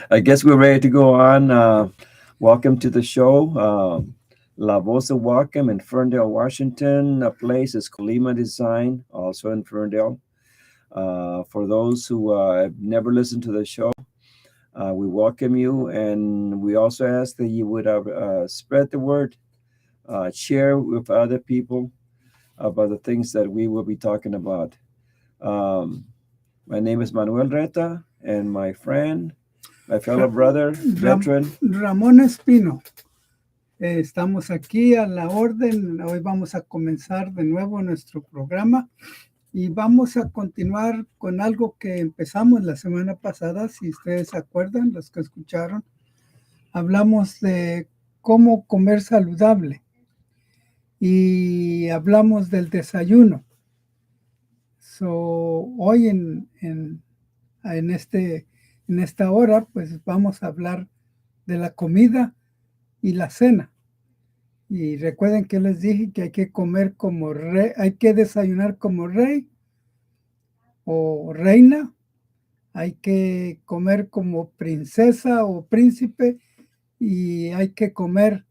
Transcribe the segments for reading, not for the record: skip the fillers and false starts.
I guess we're ready to go on. Welcome to the show. La Voz De Whatcom in Ferndale, Washington. A place is Colima Design, also in Ferndale. For those who have never listened to the show, we welcome you, and we also ask that you would spread the word, share with other people about the things that we will be talking about. Um, my name is Manuel Reta, and my friend, my fellow brother, veteran. Ramón Espino. Estamos aquí a la orden. Hoy vamos a comenzar de nuevo nuestro programa y vamos a continuar con algo que empezamos la semana pasada. Si ustedes se acuerdan, los que escucharon, hablamos de cómo comer saludable y hablamos del desayuno. Hoy en esta hora, pues vamos a hablar de la comida y la cena. Y recuerden que les dije que hay que comer como rey, hay que desayunar como rey o reina, hay que comer como princesa o príncipe y hay que comer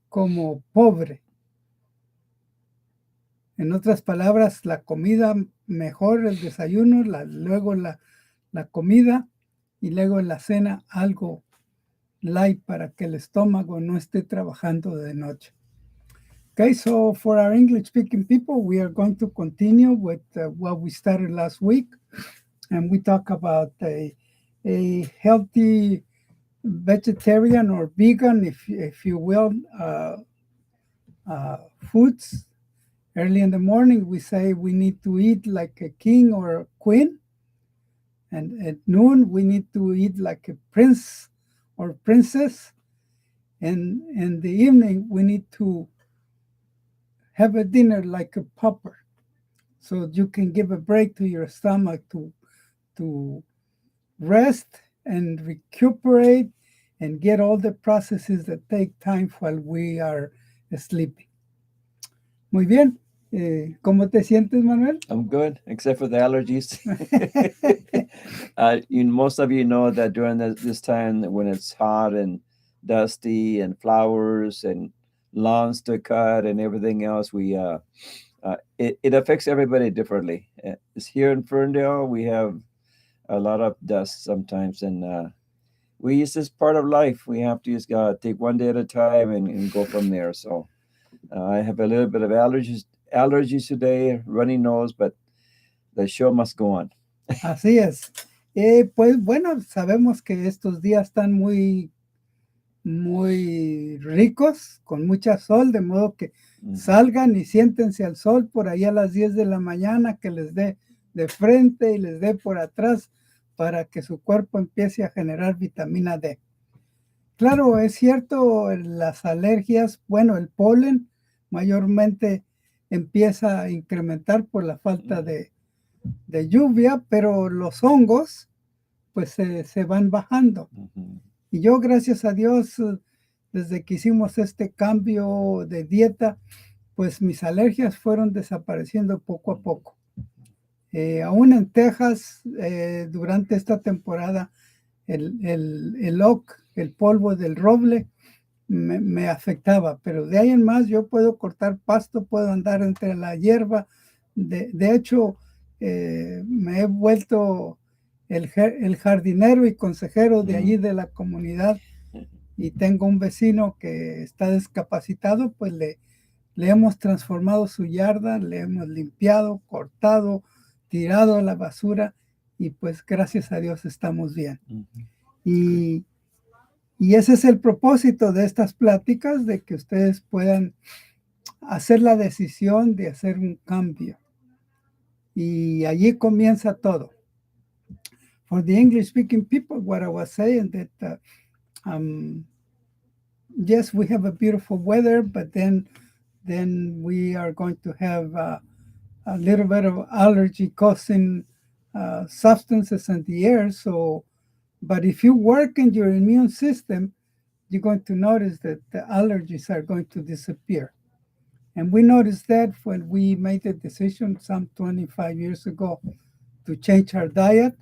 como pobre. En otras palabras, la comida mejor, el desayuno, luego la comida y luego la cena algo light para que el estómago no esté trabajando de noche. Okay, so for our English-speaking people, we are going to continue with what we started last week, and we talk about a healthy vegetarian or vegan, if you will, foods. Early in the morning, we say we need to eat like a king or a queen, and at noon, we need to eat like a prince or princess, and in the evening, we need to have a dinner like a pauper, so you can give a break to your stomach to rest and recuperate and get all the processes that take time while we are sleeping. Muy bien. ¿Cómo te sientes, Manuel? I'm good, except for the allergies. Most of you know that during this time when it's hot and dusty and flowers and lawns to cut and everything else, it affects everybody differently. It's here in Ferndale, we have a lot of dust sometimes, and it's just part of life. We have to just take one day at a time and go from there. So I have a little bit of allergies today, runny nose, but the show must go on. Así es. Pues bueno, sabemos que estos días están muy ricos, con mucha sol, de modo que salgan y siéntense al sol por ahí a las 10 de la mañana, que les dé de frente y les dé por atrás para que su cuerpo empiece a generar vitamina D. Claro, es cierto, las alergias, bueno, el polen mayormente empieza a incrementar por la falta de lluvia, pero los hongos pues se van bajando. Y yo, gracias a Dios, desde que hicimos este cambio de dieta, pues mis alergias fueron desapareciendo poco a poco. Aún en Texas, durante esta temporada, el oak, el polvo del roble, me afectaba, pero de ahí en más yo puedo cortar pasto, puedo andar entre la hierba. De hecho, me he vuelto el jardinero y consejero de allí de la comunidad, y tengo un vecino que está discapacitado, pues le hemos transformado su yarda, le hemos limpiado, cortado, tirado a la basura, y pues gracias a Dios estamos bien. Y ese es el propósito de estas pláticas, de que ustedes puedan hacer la decisión de hacer un cambio. Y allí comienza todo. For the English-speaking people, what I was saying, that yes, we have a beautiful weather, but then we are going to have a little bit of allergy-causing substances in the air. But if you work in your immune system, you're going to notice that the allergies are going to disappear. And we noticed that when we made the decision some 25 years ago to change our diet.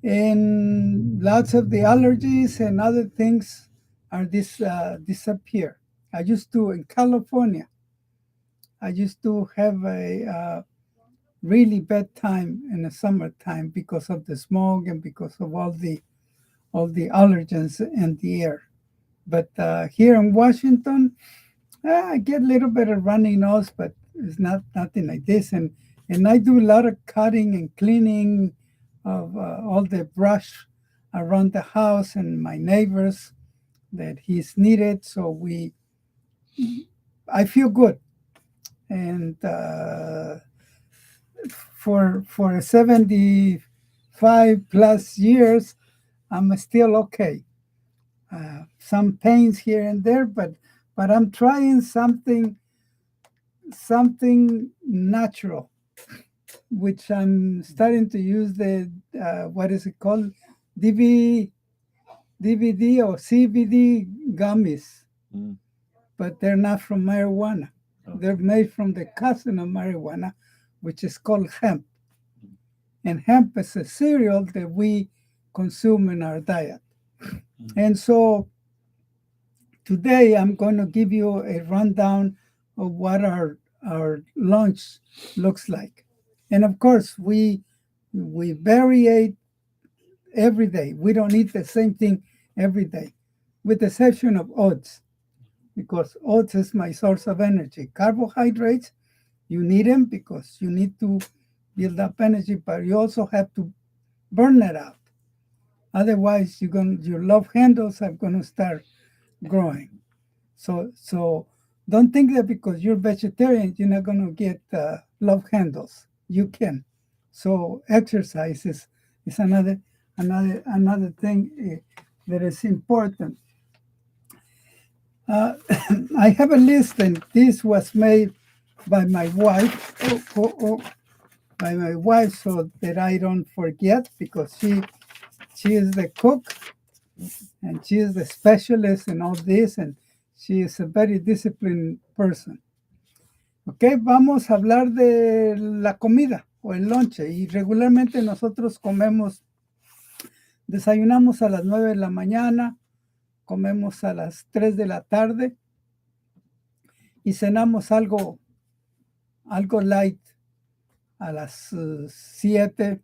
and lots of the allergies and other things are disappear. I used to, in California, I used to have a really bad time in the summertime because of the smog and because of all the allergens in the air. But here in Washington, I get a little bit of runny nose, but it's nothing like this. And I do a lot of cutting and cleaning of all the brush around the house and my neighbors that he's needed. So I feel good. And for 75 plus years, I'm still okay. Some pains here and there, but I'm trying something natural, which I'm starting to use the what is it called, DVD or CBD gummies, but they're not from marijuana. Okay. They're made from the cousin of marijuana, which is called hemp. And hemp is a cereal that we consume in our diet. And so today I'm going to give you a rundown of what our lunch looks like. And of course, we vary every day. We don't eat the same thing every day, with the exception of oats, because oats is my source of energy. Carbohydrates, you need them because you need to build up energy, but you also have to burn it out. Otherwise, your love handles are going to start growing. So don't think that because you're vegetarian, you're not going to get love handles. You can. So exercise is another thing that is important. I have a list, and this was made by my wife. By my wife, so that I don't forget, because she is the cook and she is the specialist in all this, and she is a very disciplined person. Ok, vamos a hablar de la comida o el lonche. Y regularmente nosotros desayunamos a las 9 de la mañana, comemos a las 3 de la tarde y cenamos algo light a las 7,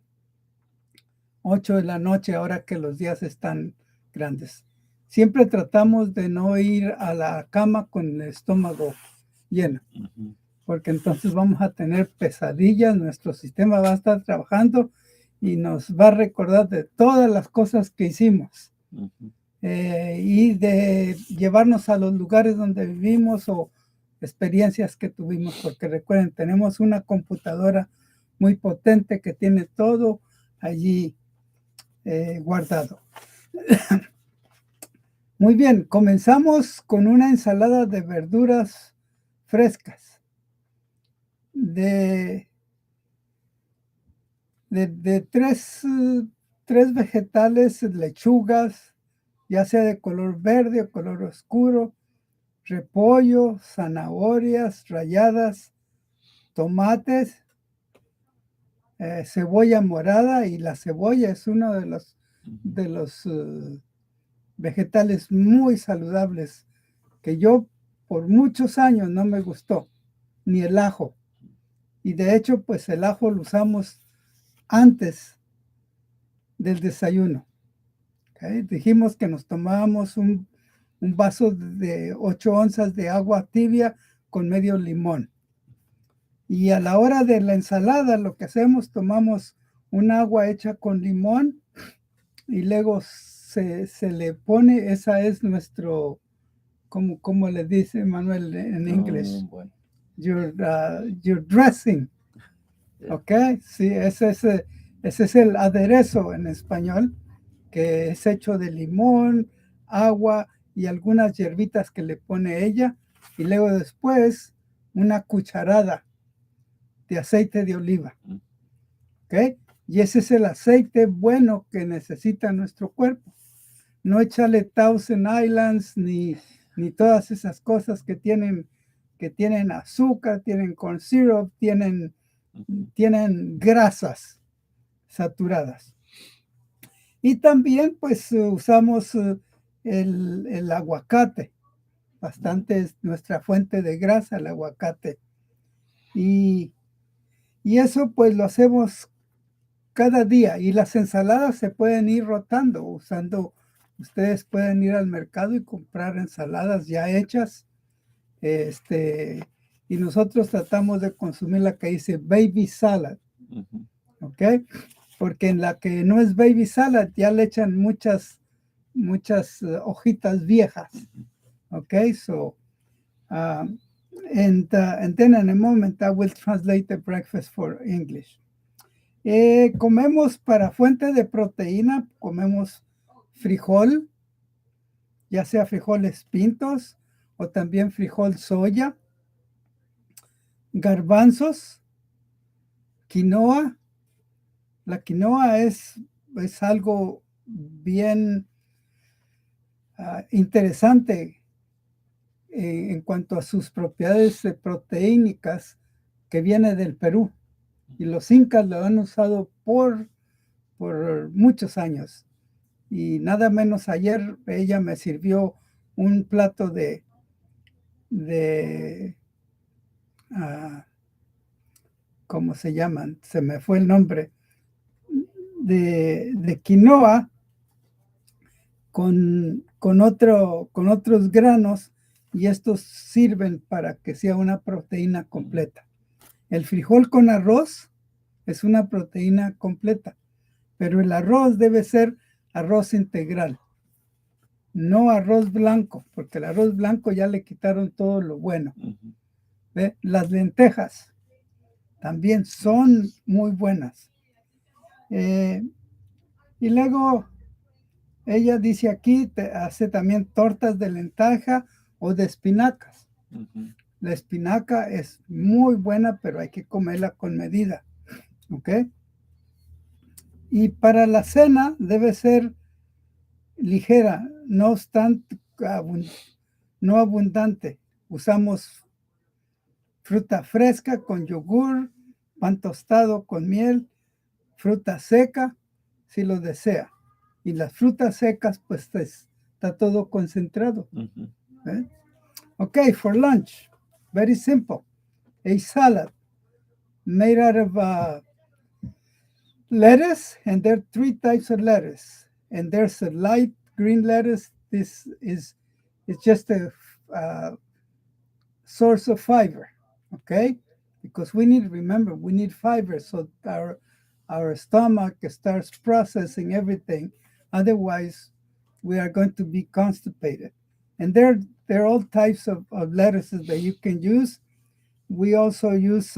8 de la noche, ahora que los días están grandes. Siempre tratamos de no ir a la cama con el estómago lleno, porque entonces vamos a tener pesadillas, nuestro sistema va a estar trabajando y nos va a recordar de todas las cosas que hicimos, y de llevarnos a los lugares donde vivimos o experiencias que tuvimos, porque recuerden, tenemos una computadora muy potente que tiene todo allí guardado. Muy bien, comenzamos con una ensalada de verduras frescas, de tres vegetales, lechugas, ya sea de color verde o color oscuro, repollo, zanahorias ralladas, tomates, cebolla morada, y la cebolla es uno de los vegetales muy saludables que yo por muchos años no me gustó, ni el ajo. Y de hecho, pues el ajo lo usamos antes del desayuno. ¿Okay? Dijimos que nos tomábamos un vaso de 8 onzas de agua tibia con medio limón. Y a la hora de la ensalada, lo que hacemos, tomamos un agua hecha con limón y luego se le pone, esa es nuestro, como le dice Manuel en inglés, bueno. your dressing. Yeah. Ok, sí, ese es el aderezo en español, que es hecho de limón, agua y algunas hierbitas que le pone ella, y luego después una cucharada de aceite de oliva. ¿Ok? Y ese es el aceite bueno que necesita nuestro cuerpo. No echarle Thousand Islands ni todas esas cosas que tienen azúcar, tienen corn syrup, tienen grasas saturadas. Y también pues usamos el aguacate. Bastante es nuestra fuente de grasa, el aguacate. Y eso pues lo hacemos cada día. Y las ensaladas se pueden ir rotando usando, ustedes pueden ir al mercado y comprar ensaladas ya hechas. Y nosotros tratamos de consumir la que dice baby salad. ¿Ok? Porque en la que no es baby salad ya le echan muchas hojitas viejas. Okay, so and then in a moment I will translate the breakfast for English. Comemos para fuente de proteína, comemos frijol, ya sea frijoles pintos o también frijol soya, garbanzos, quinoa. La quinoa es algo bien interesante en cuanto a sus propiedades proteínicas, que viene del Perú. Y los incas lo han usado por muchos años. Y nada menos ayer ella me sirvió un plato de ¿cómo se llaman? Se me fue el nombre. De quinoa con otros granos, y estos sirven para que sea una proteína completa. El frijol con arroz es una proteína completa, pero el arroz debe ser arroz integral, no arroz blanco, porque el arroz blanco ya le quitaron todo lo bueno. ¿Ve? Las lentejas también son muy buenas. Y luego ella dice aquí, hace también tortas de lenteja o de espinacas. La espinaca es muy buena, pero hay que comerla con medida. ¿Ok? Y para la cena debe ser ligera, no obstante, no abundante. Usamos fruta fresca con yogur, pan tostado con miel, fruta seca, si lo desea. Y las frutas secas, pues está todo concentrado. ¿Eh? Okay, for lunch, very simple. A salad made out of lettuce, and there are 3 types of lettuce. And there's a light green lettuce. This is just a source of fiber, okay? Because we need fiber so our stomach starts processing everything. Otherwise, we are going to be constipated. And there are all types of lettuces that you can use. We also use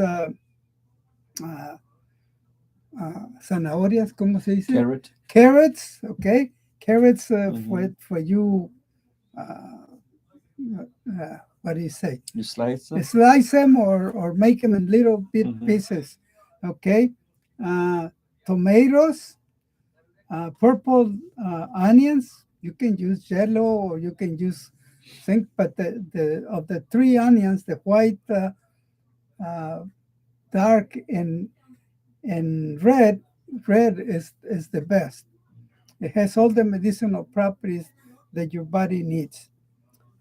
zanahorias, ¿cómo se dice? Carrots, okay. Carrots for you, what do you say? You slice them? Slice them or make them in little bit pieces, okay. Tomatoes, purple onions. You can use yellow or you can use zinc, but of the 3 onions, the white, dark, and red is the best. It has all the medicinal properties that your body needs.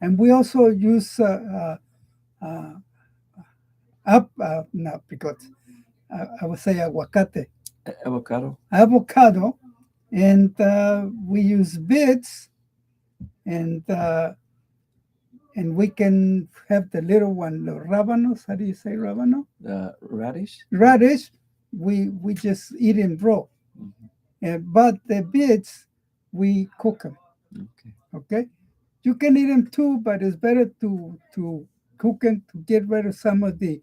And we also use because I would say aguacate. Avocado. And we use beets, and we can have the little one, the rábanos. How do you say rábano? Radish. Radish. We just eat them raw. But the beets, we cook them. Okay. You can eat them too, but it's better to cook them to get rid of some of the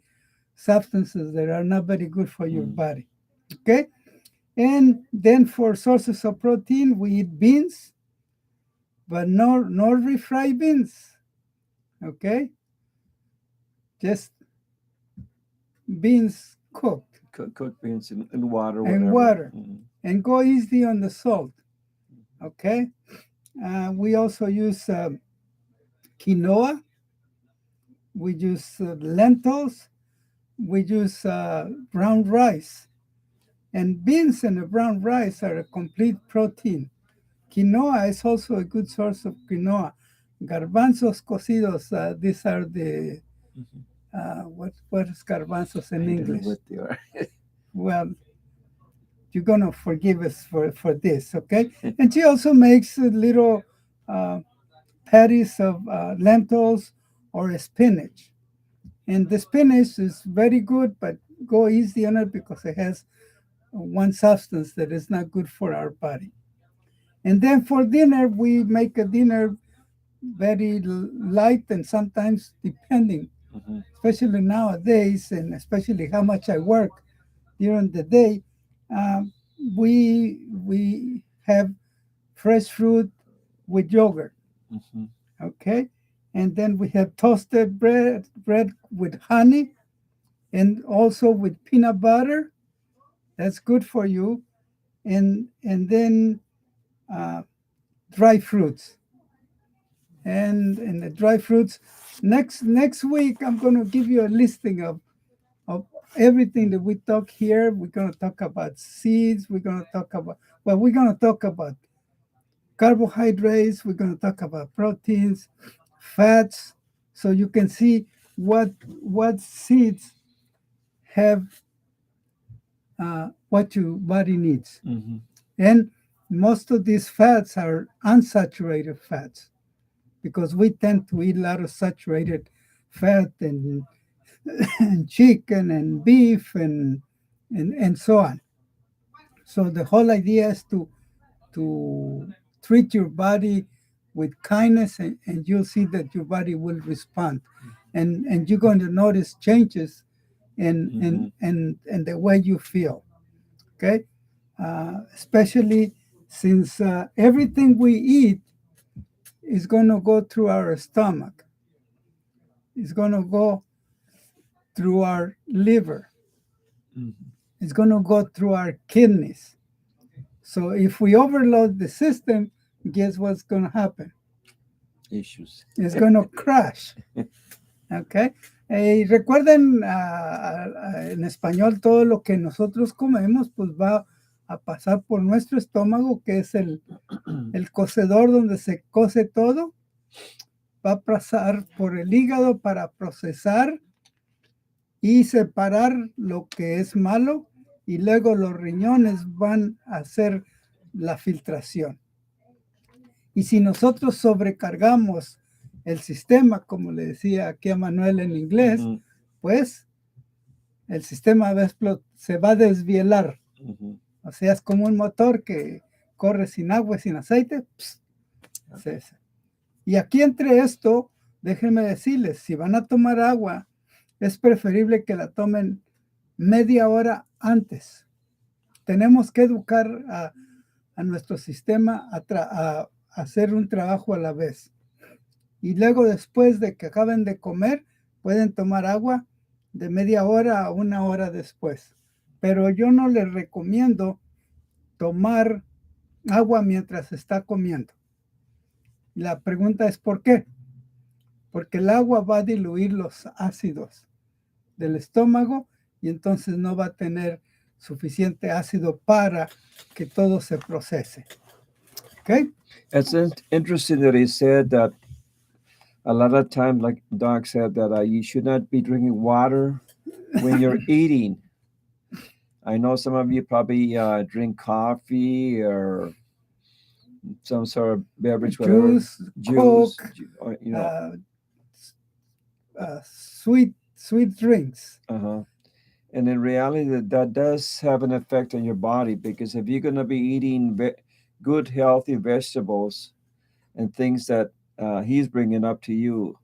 substances that are not very good for your body. Okay. And then for sources of protein, we eat beans, but no refried beans. Okay. Just beans cooked. Cooked beans in water. And water. And go easy on the salt. Okay. We also use quinoa. We use lentils. We use brown rice. And beans and the brown rice are a complete protein. Quinoa is also a good source of quinoa. Garbanzos cocidos, these are the, Mhm. what is garbanzos in I don't know English? what they are. Well, you're going to forgive us for this, okay? And she also makes little uh, patties of lentils or spinach. And the spinach is very good, but go easy on it because it has one substance that is not good for our body. And then for dinner, we make a dinner very light and sometimes depending, Mhm. especially nowadays, and especially how much I work during the day, um, we have fresh fruit with yogurt, Mhm. okay, and then we have toasted bread with honey, and also with peanut butter. That's good for you, and then uh, dry fruits, and the dry fruits. Next week, I'm going to give you a listing of everything that we talk here. We're going to talk about seeds. We're going to talk about, well, we're going to talk about carbohydrates. We're going to talk about proteins, fats, so you can see what seeds have what your body needs. Mhm. And most of these fats are unsaturated fats because we tend to eat a lot of saturated fat and chicken and beef and so on. So the whole idea is to treat your body with kindness, and you'll see that your body will respond, and you're going to notice changes Mhm. in the way you feel. Okay, especially since everything we eat is going to go through our stomach. It's going to go through our liver. Mhm. It's going to go through our kidneys. So if we overload the system, guess what's going to happen? Issues. It's going to crash. Okay. Recuerden, en español, todo lo que nosotros comemos, pues va a pasar por nuestro estómago, que es el cocedor donde se cose todo. Va a pasar por el hígado para procesar y separar lo que es malo, y luego los riñones van a hacer la filtración. Y si nosotros sobrecargamos el sistema, como le decía aquí a Manuel en inglés, Mhm. pues el sistema se va a desvielar. Mhm. O sea, es como un motor que corre sin agua y sin aceite. Cesa. Y aquí entre esto, déjenme decirles, si van a tomar agua, es preferible que la tomen media hora antes. Tenemos que educar a nuestro sistema a hacer un trabajo a la vez. Y luego, después de que acaben de comer, pueden tomar agua de media hora a una hora después. Pero yo no les recomiendo tomar agua mientras está comiendo. La pregunta es ¿por qué? Porque el agua va a diluir los ácidos del estómago y entonces no va a tener suficiente ácido para que todo se procese. Okay? It's interesting that he said that a lot of times, like Doc said, that you should not be drinking water when you're eating. I know some of you probably drink coffee or some sort of beverage, whatever, Juice, juice, Coke, or, uh, sweet drinks. uh-huh. And in reality, that does have an effect on your body because if you're going to be eating good, healthy vegetables and things that he's bringing up to you,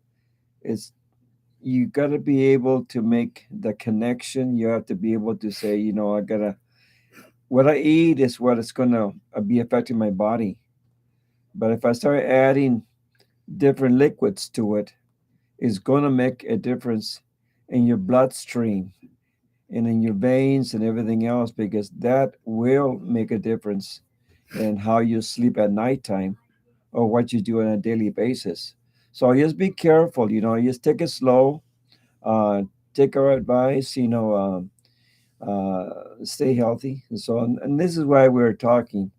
it's you got to be able to make the connection. You have to be able to say, I gotta what I eat is what it's going to be affecting my body. But if I start adding different liquids to it, it's going to make a difference in your bloodstream and in your veins and everything else because that will make a difference in how you sleep at nighttime or what you do on a daily basis. So just be careful, just take it slow, uh, take our advice, stay healthy. And so, and this is why we're talking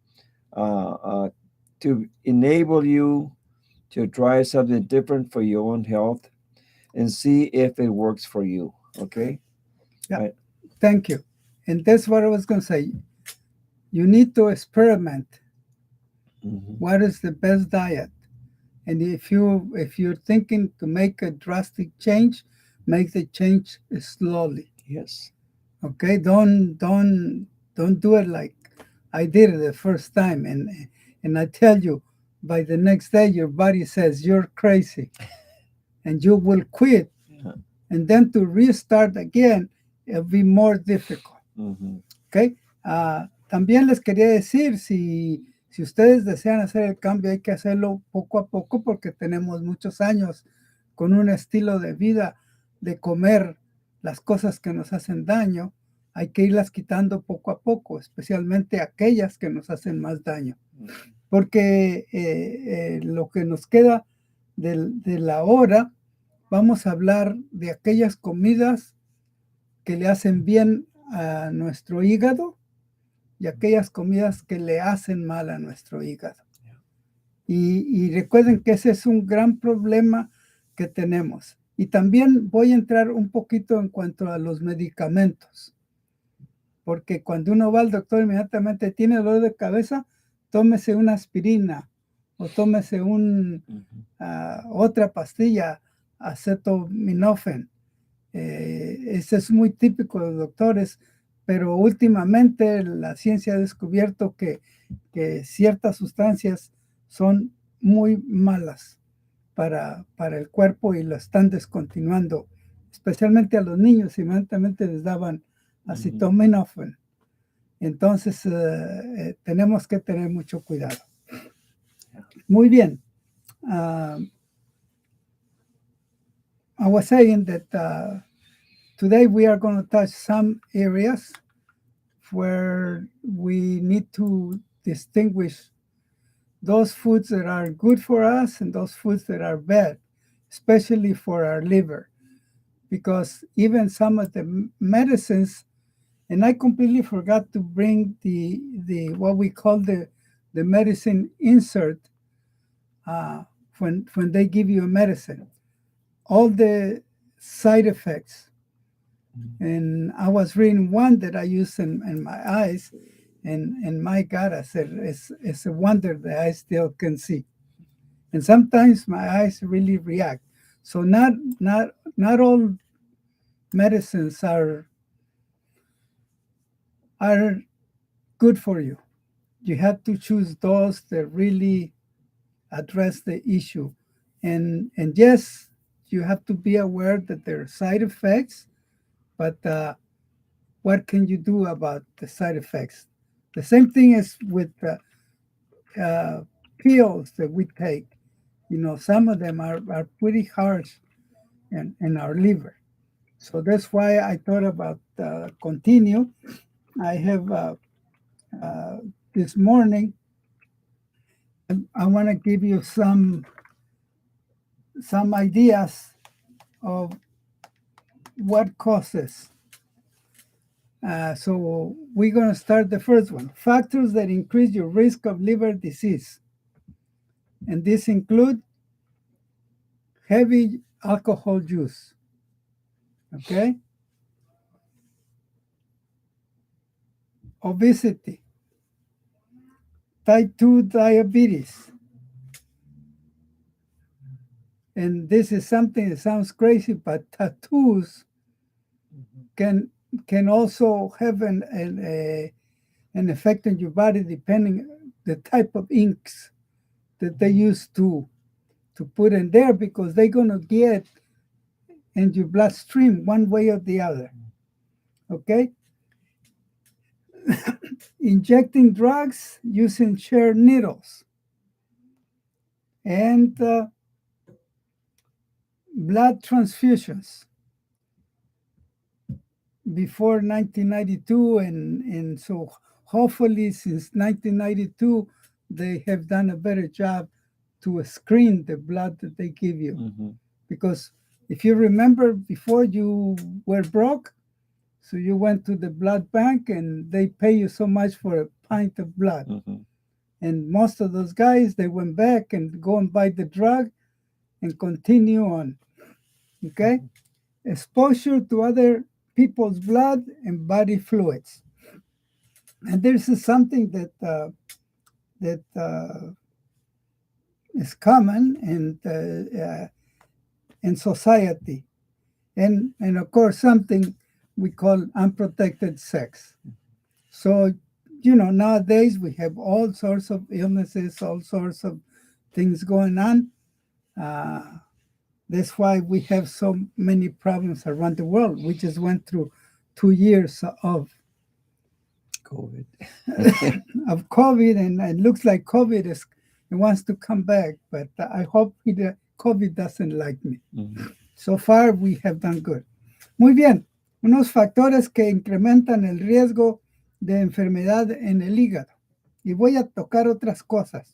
uh, uh, to enable you to try something different for your own health and see if it works for you. Okay. Yeah. Right. Thank you. And that's what I was going to say. You need to experiment. Mhm. What is the best diet? And if you're thinking to make a drastic change, make the change slowly. Yes. Okay, don't do it like I did it the first time, and I tell you, by the next day your body says you're crazy, and you will quit, Yeah. and then to restart again, it'll be more difficult. Mhm. Okay, también les quería decir si ustedes desean hacer el cambio, hay que hacerlo poco a poco porque tenemos muchos años con un estilo de vida de comer las cosas que nos hacen daño. Hay que irlas quitando poco a poco, especialmente aquellas que nos hacen más daño. Porque lo que nos queda de la hora, vamos a hablar de aquellas comidas que le hacen bien a nuestro hígado y aquellas comidas que le hacen mal a nuestro hígado. Y recuerden que ese es un gran problema que tenemos. Y también voy a entrar un poquito en cuanto a los medicamentos. Porque cuando uno va al doctor inmediatamente tiene dolor de cabeza, tómese una aspirina o tómese otra pastilla, acetaminofén. Ese es muy típico de los doctores, pero últimamente la ciencia ha descubierto que ciertas sustancias son muy malas para el cuerpo y lo están descontinuando, especialmente a los niños, inmediatamente les daban acetaminofén. Entonces tenemos que tener mucho cuidado. Muy bien. I was saying that today we are going to touch some areas where we need to distinguish those foods that are good for us and those foods that are bad, especially for our liver. Because even some of the medicines, and I completely forgot to bring the what we call the medicine insert when they give you a medicine. All the side effects. And I was reading one that I use in my eyes, and my God, I said, it's a wonder that I still can see. And sometimes my eyes really react. So not all medicines are good for you. You have to choose those that really address the issue. And yes, you have to be aware that there are side effects, but what can you do about the side effects? The same thing is with pills that we take. You know, some of them are pretty harsh in our liver. So that's why I thought about continue. I have this morning, I want to give you some ideas of what causes. So we're going to start the first one. Factors that increase your risk of liver disease. And this include heavy alcohol use. Okay? Obesity. Type 2 diabetes. And this is something that sounds crazy, but tattoos can also have an effect on your body depending the type of inks that they use to put in there, because they're going to get in your bloodstream one way or the other. Okay? Injecting drugs using shared needles. And blood transfusions. Before 1992, and so hopefully since 1992 they have done a better job to screen the blood that they give you. Because if you remember, before you were broke, So you went to the blood bank and they pay you so much for a pint of blood. Mhm. And most of those guys, they went back and go and buy the drug and continue on. Okay? Exposure to other people's blood and body fluids. And this is something that is common in society. And of course, something we call unprotected sex. So, nowadays we have all sorts of illnesses, all sorts of things going on. That's why we have so many problems around the world. We just went through 2 years of COVID. COVID, and it looks like it wants to come back, but I hope COVID doesn't like me. Mhm. So far, we have done good. Muy bien, unos factores que incrementan el riesgo de enfermedad en el hígado. Y voy a tocar otras cosas.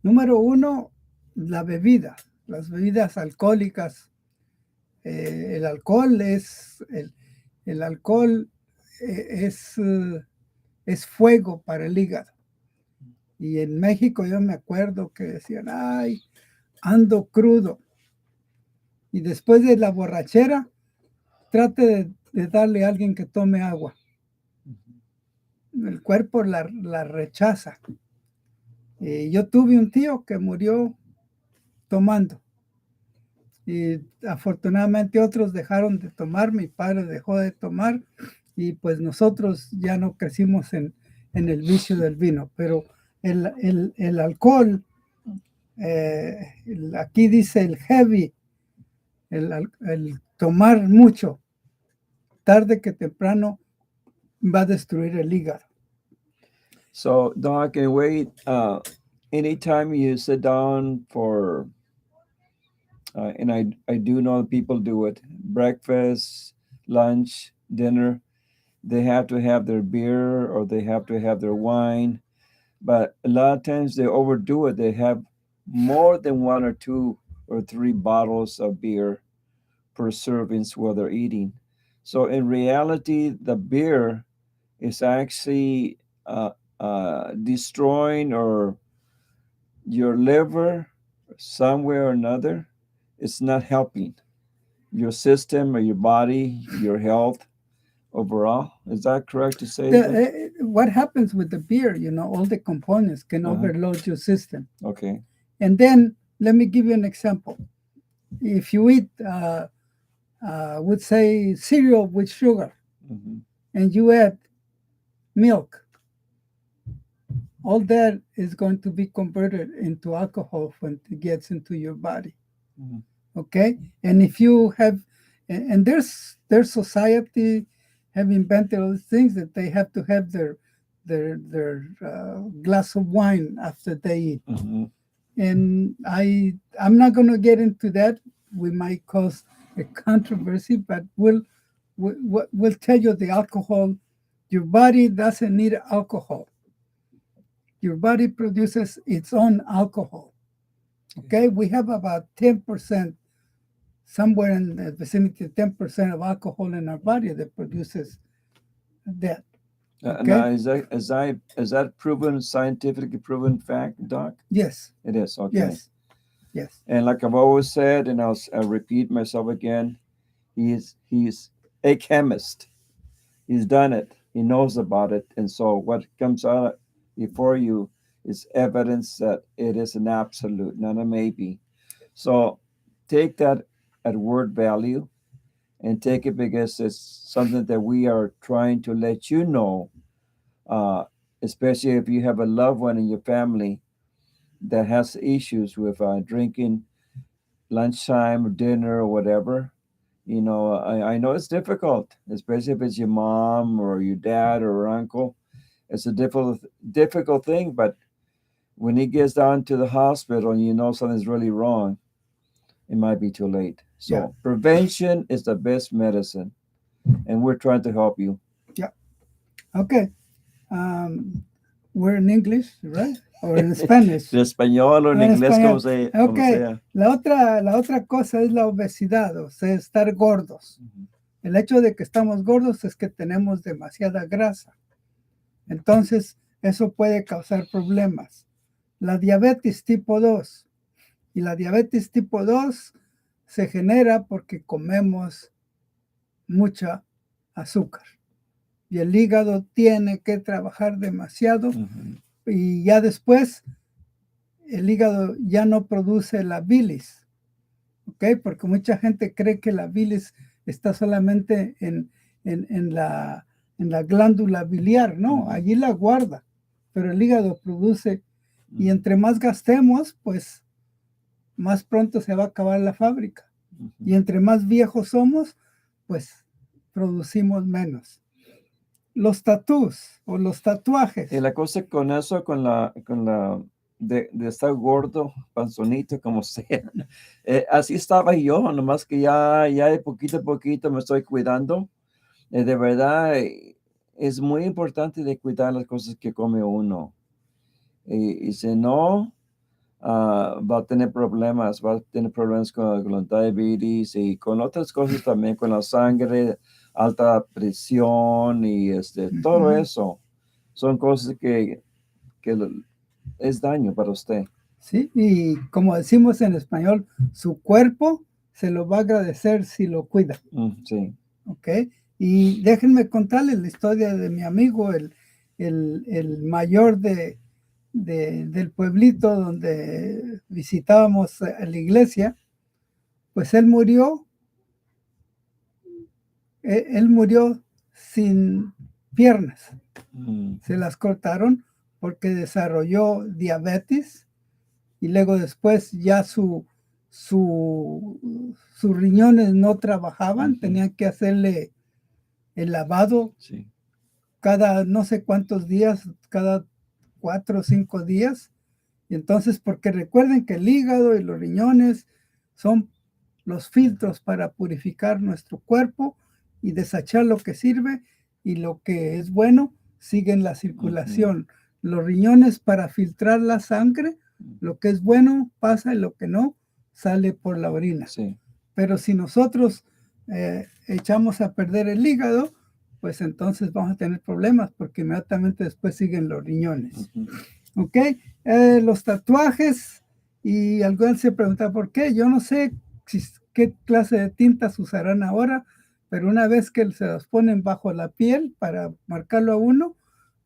Número 1, la bebida, las bebidas alcohólicas. El alcohol es fuego para el hígado. Y en México yo me acuerdo que decían, ay, ando crudo. Y después de la borrachera, trate de darle a alguien que tome agua. El cuerpo la rechaza. Yo tuve un tío que murió tomando. Y afortunadamente otros dejaron de tomar, mi padre dejó de tomar y pues nosotros ya no crecimos en el vicio del vino, pero el alcohol, aquí dice el heavy, el tomar mucho, tarde que temprano va a destruir el hígado. So, Doc, in a way, anytime you sit down for, and I do know people do it, breakfast, lunch, dinner, they have to have their beer or they have to have their wine. But a lot of times they overdo it. They have more than 1 or 2 or 3 bottles of beer per servings while they're eating. So in reality, the beer is actually destroying or your liver somewhere or another. It's not helping your system or your body, your health overall. Is that correct to say? What happens with the beer, all the components can Uh-huh. overload your system. Okay. And then let me give you an example. If you eat, would say cereal with sugar, Mm-hmm. and you add milk, all that is going to be converted into alcohol when it gets into your body. Mm-hmm. Okay, and if you have, and their society have invented all these things that they have to have their glass of wine after they eat. Mm-hmm. And I'm not going to get into that. We might cause a controversy, but we'll tell you the alcohol. Your body doesn't need alcohol. Your body produces its own alcohol. Okay, we have about 10%, somewhere in the vicinity of 10% of alcohol in our body that produces that. Okay. Now, is that proven, scientifically proven fact, Doc? Yes. It is. Okay. Yes. And like I've always said, and I'll repeat myself again, he's a chemist. He's done it. He knows about it. And so what comes out before you is evidence that it is an absolute, not a maybe. So take that at word value and take it because it's something that we are trying to let you know, especially if you have a loved one in your family that has issues with drinking lunchtime or dinner or whatever. I know it's difficult, especially if it's your mom or your dad or uncle. It's a difficult thing, but when it gets down to the hospital and you know something's really wrong, it might be too late. So Yeah. Prevention is the best medicine, and we're trying to help you. Yeah. Okay. We're in English, right? Or in Spanish. En español o en inglés, como Okay. sea. La otra cosa es la obesidad, o sea, estar gordos. Mhm. El hecho de que estamos gordos es que tenemos demasiada grasa. Entonces, eso puede causar problemas. La diabetes tipo 2. Y la diabetes tipo 2 se genera porque comemos mucha azúcar. Y el hígado tiene que trabajar demasiado y ya después el hígado ya no produce la bilis. ¿Ok? Porque mucha gente cree que la bilis está solamente en la glándula biliar. No, allí la guarda, pero el hígado produce. Y entre más gastemos, pues más pronto se va a acabar la fábrica. Y entre más viejos somos, pues producimos menos. Los tatús o los tatuajes. Y la cosa con eso, de estar gordo, panzonito, como sea. Así estaba yo, nomás que ya de poquito a poquito me estoy cuidando. De verdad, es muy importante de cuidar las cosas que come uno. Y si no, va a tener problemas con la diabetes y con otras cosas también, con la sangre, alta presión y todo eso. Son cosas que es daño para usted. Sí, y como decimos en español, su cuerpo se lo va a agradecer si lo cuida. Sí. ¿Ok? Y déjenme contarles la historia de mi amigo, el mayor del pueblito donde visitábamos la iglesia. Pues él murió sin piernas. Se las cortaron porque desarrolló diabetes y luego después ya sus riñones no trabajaban, tenían que hacerle el lavado cada no sé cuántos días, cada 4 o 5 días. Y entonces, porque recuerden que el hígado y los riñones son los filtros para purificar nuestro cuerpo y desechar lo que sirve, y lo que es bueno sigue en la circulación. Los riñones para filtrar la sangre, lo que es bueno pasa y lo que no sale por la orina. Sí. Pero si nosotros echamos a perder el hígado, pues entonces vamos a tener problemas porque inmediatamente después siguen los riñones. ¿Ok? Los tatuajes, y alguien se pregunta por qué. Yo no sé qué clase de tintas usarán ahora, pero una vez que se los ponen bajo la piel para marcarlo a uno,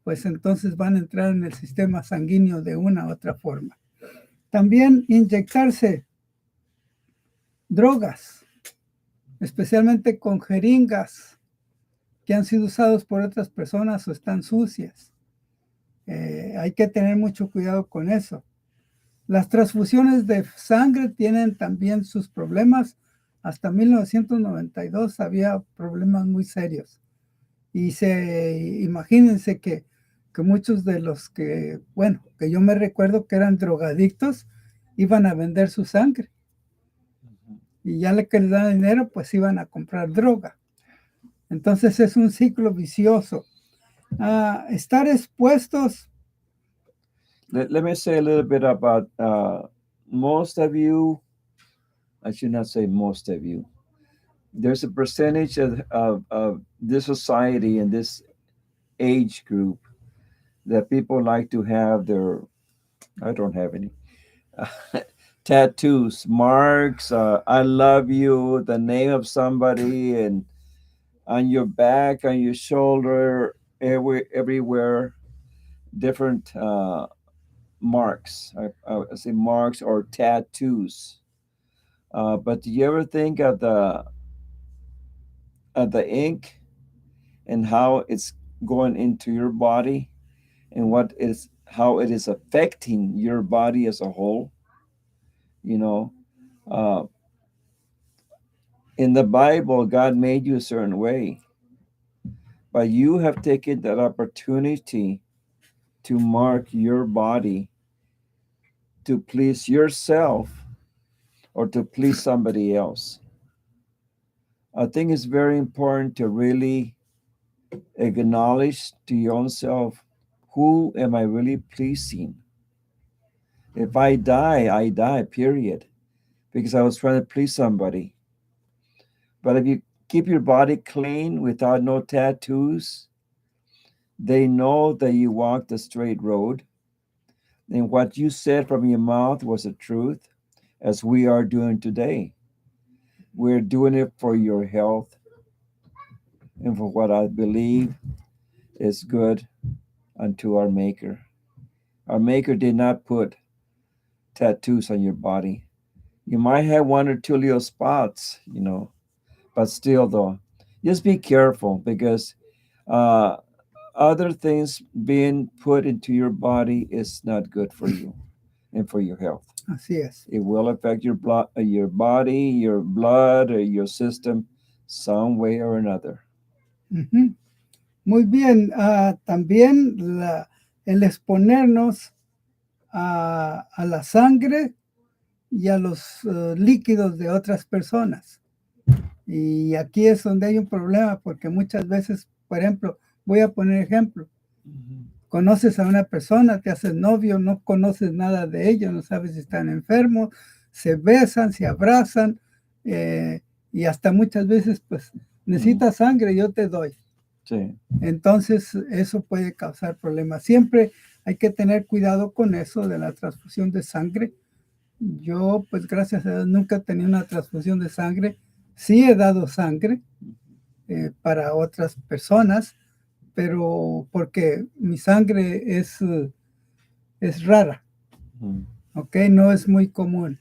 pues entonces van a entrar en el sistema sanguíneo de una u otra forma. También inyectarse drogas, especialmente con jeringas que han sido usados por otras personas o están sucias. Hay que tener mucho cuidado con eso. Las transfusiones de sangre tienen también sus problemas. Hasta 1992 había problemas muy serios. Y imagínense que muchos de los que yo me recuerdo que eran drogadictos, iban a vender su sangre. Y ya que les dan dinero, pues iban a comprar droga. Entonces es un ciclo vicioso. Estar expuestos. Let me say a little bit about most of you. I should not say most of you. There's a percentage of this society and this age group that people like to have their, I don't have any, tattoos, marks, I love you, the name of somebody, and on your back, on your shoulder, everywhere, different marks. I say marks or tattoos. But do you ever think of the ink and how it's going into your body and how it is affecting your body as a whole? You know, in the Bible, God made you a certain way, but you have taken that opportunity to mark your body to please yourself or to please somebody else. I think it's very important to really acknowledge to your own self, who am I really pleasing? If I die, period, because I was trying to please somebody. But if you keep your body clean without no tattoos. They know that you walk the straight road, and what you said from your mouth was the truth, as we are doing today. We're doing it for your health and for what I believe is good unto our Maker. Our Maker did not put tattoos on your body. You might have one or two little spots, but still, though, just be careful because uh, other things being put into your body is not good for you and for your health. Así es. It will affect your your body, your blood, or your system, some way or another. Ujú. Muy bien. También el exponernos a la sangre y a los líquidos de otras personas. Y aquí es donde hay un problema, porque muchas veces, por ejemplo, voy a poner ejemplo, conoces a una persona, te haces novio, no conoces nada de ellos, no sabes si están enfermos, se besan, se abrazan, y hasta muchas veces, pues, necesitas sangre, yo te doy. Sí. Entonces, eso puede causar problemas. Siempre hay que tener cuidado con eso de la transfusión de sangre. Yo, pues, gracias a Dios, nunca he tenido una transfusión de sangre. Sí he dado sangre para otras personas, pero porque mi sangre es rara, ¿ok? No es muy común,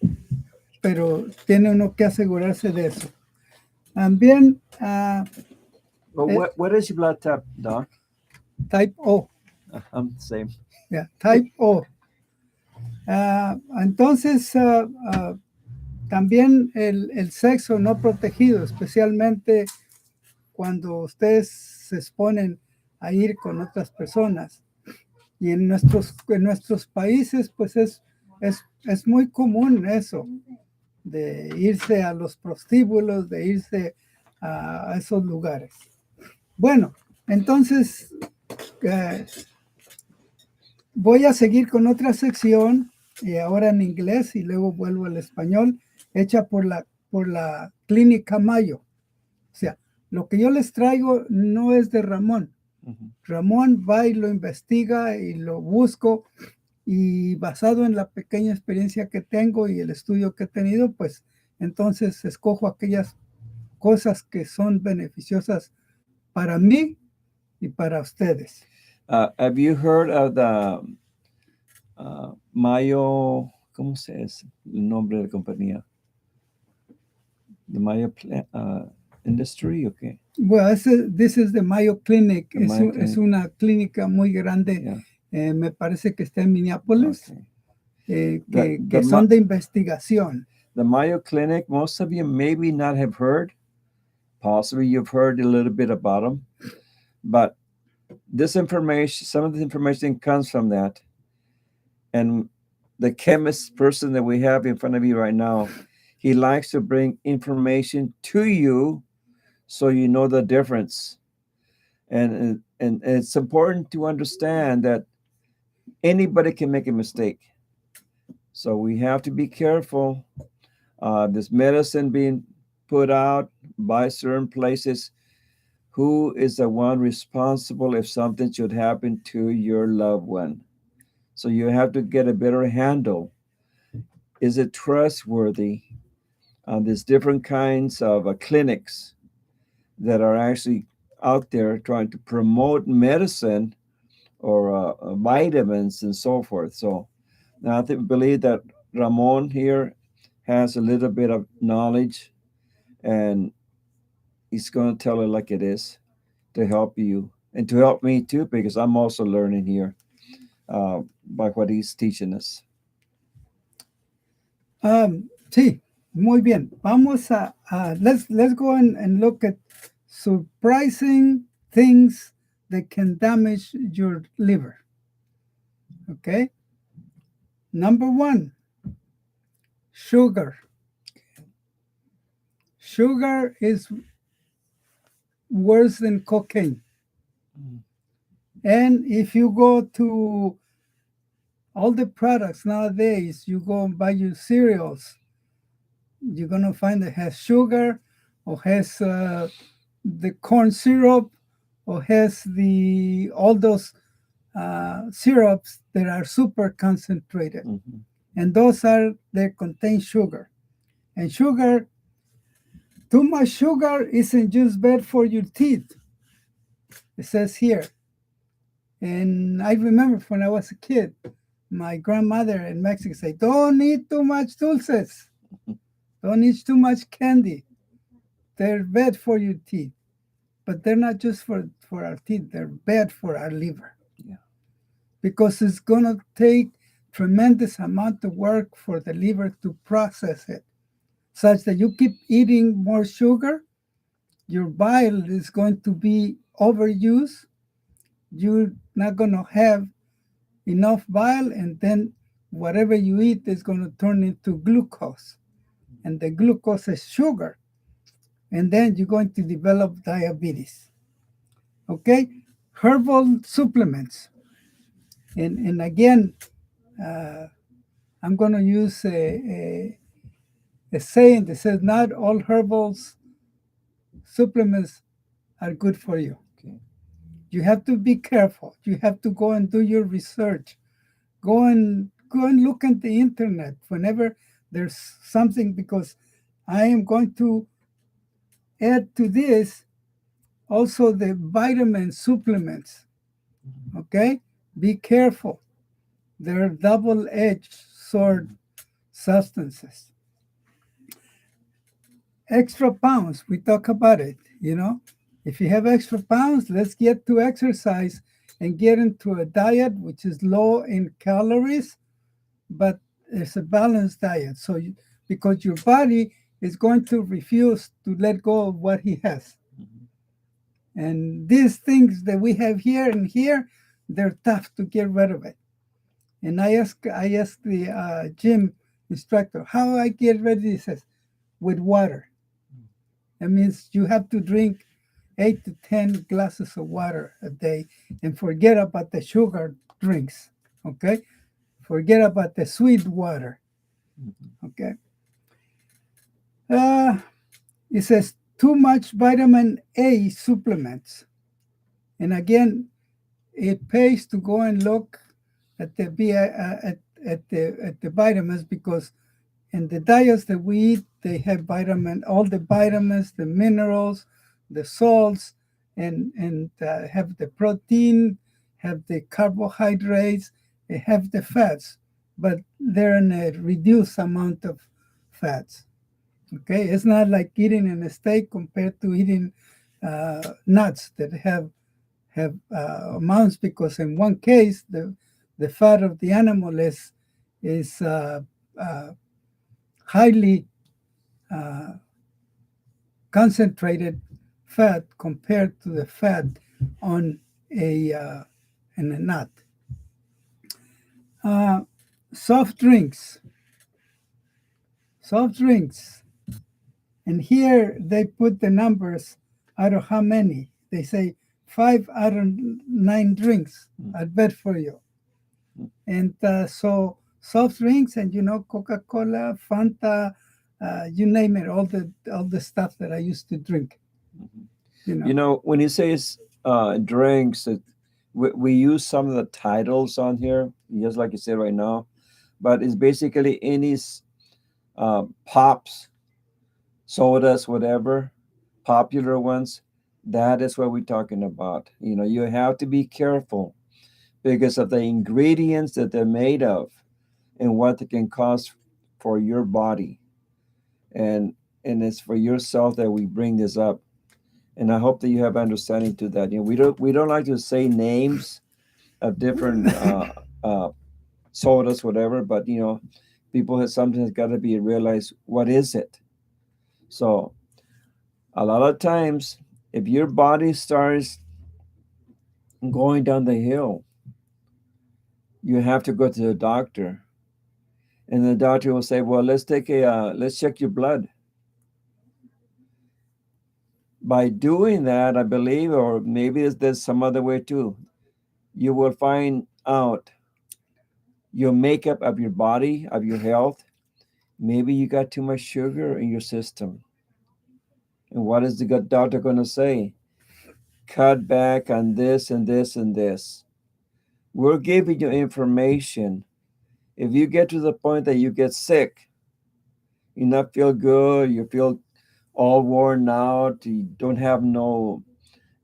pero tiene uno que asegurarse de eso. También... what is your blood type, Doc? Type O. Same. Yeah, type O. Entonces, también el sexo no protegido, especialmente cuando ustedes se exponen a ir con otras personas. Y en nuestros países, pues es muy común eso, de irse a los prostíbulos, de irse a esos lugares. Bueno, entonces voy a seguir con otra sección, ahora en inglés y luego vuelvo al español, hecha por la Clínica Mayo. O sea, lo que yo les traigo no es de Ramón. Ramón va y lo investiga y lo busco, y basado en la pequeña experiencia que tengo y el estudio que he tenido, pues entonces escojo aquellas cosas que son beneficiosas para mí y para ustedes. Have you heard of the Mayo, ¿cómo se es el nombre de la compañía? The Mayo Industry, okay. Well, this is the Mayo Clinic. Es una clínica muy grande. Yeah. Me parece que está en Minneapolis. Okay. Que son de investigación. The Mayo Clinic, most of you maybe not have heard. Possibly you've heard a little bit about them. But this information, some of the information comes from that. And the chemist person that we have in front of you right now, he likes to bring information to you so you know the difference. And it's important to understand that anybody can make a mistake. So we have to be careful. This medicine being put out by certain places, who is the one responsible if something should happen to your loved one? So you have to get a better handle. Is it trustworthy? There's different kinds of clinics that are actually out there trying to promote medicine or vitamins and so forth. So I believe that Ramon here has a little bit of knowledge, and he's going to tell it like it is to help you and to help me too, because I'm also learning here by what he's teaching us. Sí, muy bien. Vamos let's go and look at surprising things that can damage your liver. Okay. Number 1, sugar. Sugar is worse than cocaine. And if you go to all the products nowadays, you go and buy your cereals, you're going to find that has sugar or has the corn syrup, or has the all those syrups that are super concentrated, Mhm. and those are they contain sugar. And sugar, too much sugar isn't just bad for your teeth. It says here. And I remember when I was a kid, my grandmother in Mexico said, "Don't eat too much dulces. Don't eat too much candy. They're bad for your teeth." But they're not just for our teeth, they're bad for our liver. Yeah. Because it's gonna take tremendous amount of work for the liver to process it, such that you keep eating more sugar, your bile is going to be overused. You're not gonna have enough bile, and then whatever you eat is going to turn into glucose, and the glucose is sugar, and then you're going to develop diabetes. Okay, herbal supplements, and again, uh, I'm going to use a saying that says not all herbal supplements are good for you. Okay. You have to be careful. You have to go and do your research. Go and look at the internet whenever there's something, because I am going to add to this also the vitamin supplements. Mhm. Okay, be careful. They're double-edged sword substances. Extra pounds, we talk about it. If you have extra pounds, let's get to exercise and get into a diet which is low in calories, but it's a balanced diet. Because your body is going to refuse to let go of what he has. Mhm. And these things that we have here and here, they're tough to get rid of it. And I asked the gym instructor, how I get rid of this? He says, with water. That means you have to drink 8 to 10 glasses of water a day and forget about the sugar drinks. Okay? Forget about the sweet water. Mhm. Okay? Uh, it says too much vitamin A supplements. And again, it pays to go and look at the vitamins, because in the diets that we eat, they have all the vitamins, the minerals, the salts, and have the protein, have the carbohydrates, they have the fats, but they're in a reduced amount of fats. Okay, it's not like eating a steak compared to eating nuts that have amounts, because in one case the fat of the animal is uh, highly uh, concentrated fat compared to the fat on a in a nut. Uh, soft drinks, soft drinks, and here they put the numbers out of how many. They say 5 out of 9 drinks Mhm. are bad for you. And so soft drinks, and Coca-Cola, Fanta, you name it, all the stuff that I used to drink. Mhm. You know, When you say drinks, we use some of the titles on here, just like you said right now, but it's basically any pops, sodas, whatever, popular ones. That is what we're talking about. You have to be careful because of the ingredients that they're made of and what they can cause for your body. And it's for yourself that we bring this up. And I hope that you have understanding to that. We don't like to say names of different uh, sodas, whatever, but people have sometimes got to be realize what is it. So a lot of times, if your body starts going down the hill, you have to go to the doctor, and the doctor will say, "Well, let's check your blood." By doing that, I believe, or maybe there's some other way too, you will find out your makeup of your body, of your health. Maybe you got too much sugar in your system. And what is the good doctor going to say? Cut back on this and this and this. We're giving you information. If you get to the point that you get sick, you not feel good, you feel all worn out, you don't have no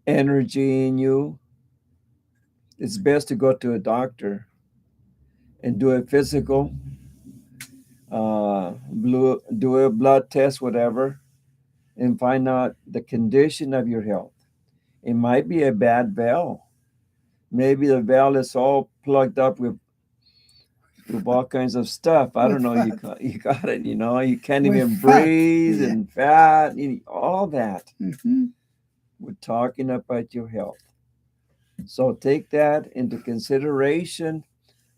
energy in you, it's best to go to a doctor and do a physical, do a blood test, whatever, and find out the condition of your health. It might be a bad valve. Maybe the valve is all plugged up with all kinds of stuff. I don't know. You got it. You know, you can't with even fat. breathe Yeah. and fat, all that. Mm-hmm. We're talking about your health. So take that into consideration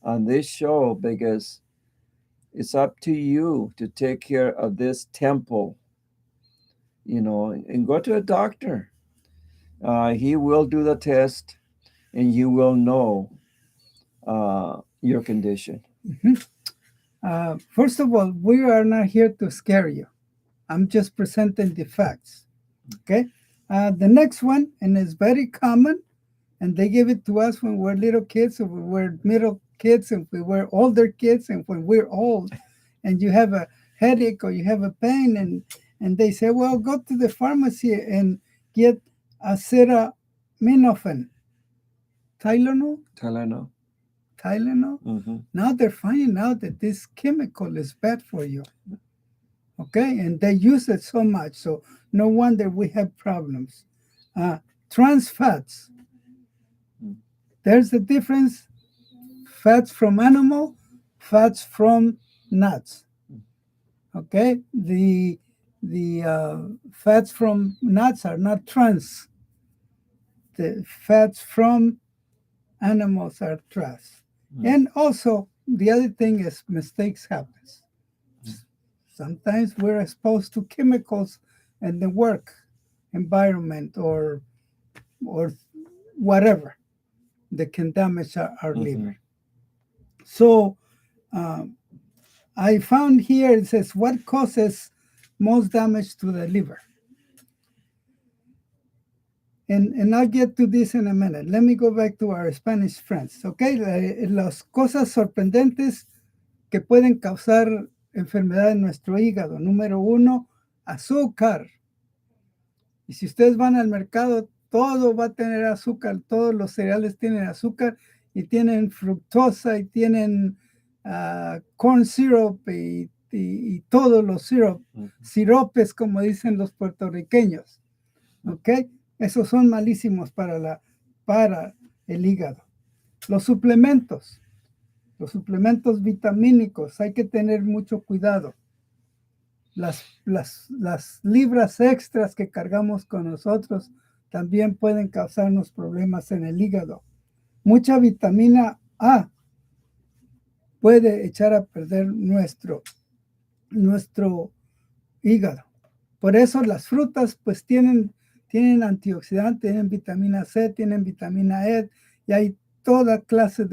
on this show, because it's up to you to take care of this temple, and go to a doctor. He will do the test and you will know your condition. Mm-hmm. First of all, we are not here to scare you. I'm just presenting the facts. Okay. The next one, and it's very common, and they give it to us when we're little kids, or we were middle kids, and we were older kids, and when we're old, and you have a headache or you have a pain, and they say, well, go to the pharmacy and get acetaminophen. Tylenol? Mm-hmm. Now they're finding out that this chemical is bad for you. Okay, and they use it so much, so no wonder we have problems. Trans fats. There's the difference. Fats from animal, fats from nuts. Okay, the fats from nuts are not trans. The fats from animals are trans. And also, the other thing is mistakes happen. Sometimes we're exposed to chemicals in the work environment or whatever that can damage our liver. So I found here, it says, what causes most damage to the liver? And I'll get to this in a minute. Let me go back to our Spanish friends, okay? Las cosas sorprendentes que pueden causar enfermedad en nuestro hígado. Número 1, azúcar. Y si ustedes van al mercado, todo va a tener azúcar, todos los cereales tienen azúcar y tienen fructosa y tienen corn syrup y todos los siropes, como dicen los puertorriqueños. ¿Ok? Esos son malísimos para el hígado. Los suplementos vitamínicos, hay que tener mucho cuidado. Las libras extras que cargamos con nosotros también pueden causarnos problemas en el hígado. Mucha vitamina A puede echar a perder nuestro hígado. Por eso las frutas pues tienen antioxidantes, tienen vitamina C, tienen vitamina E, y hay toda clase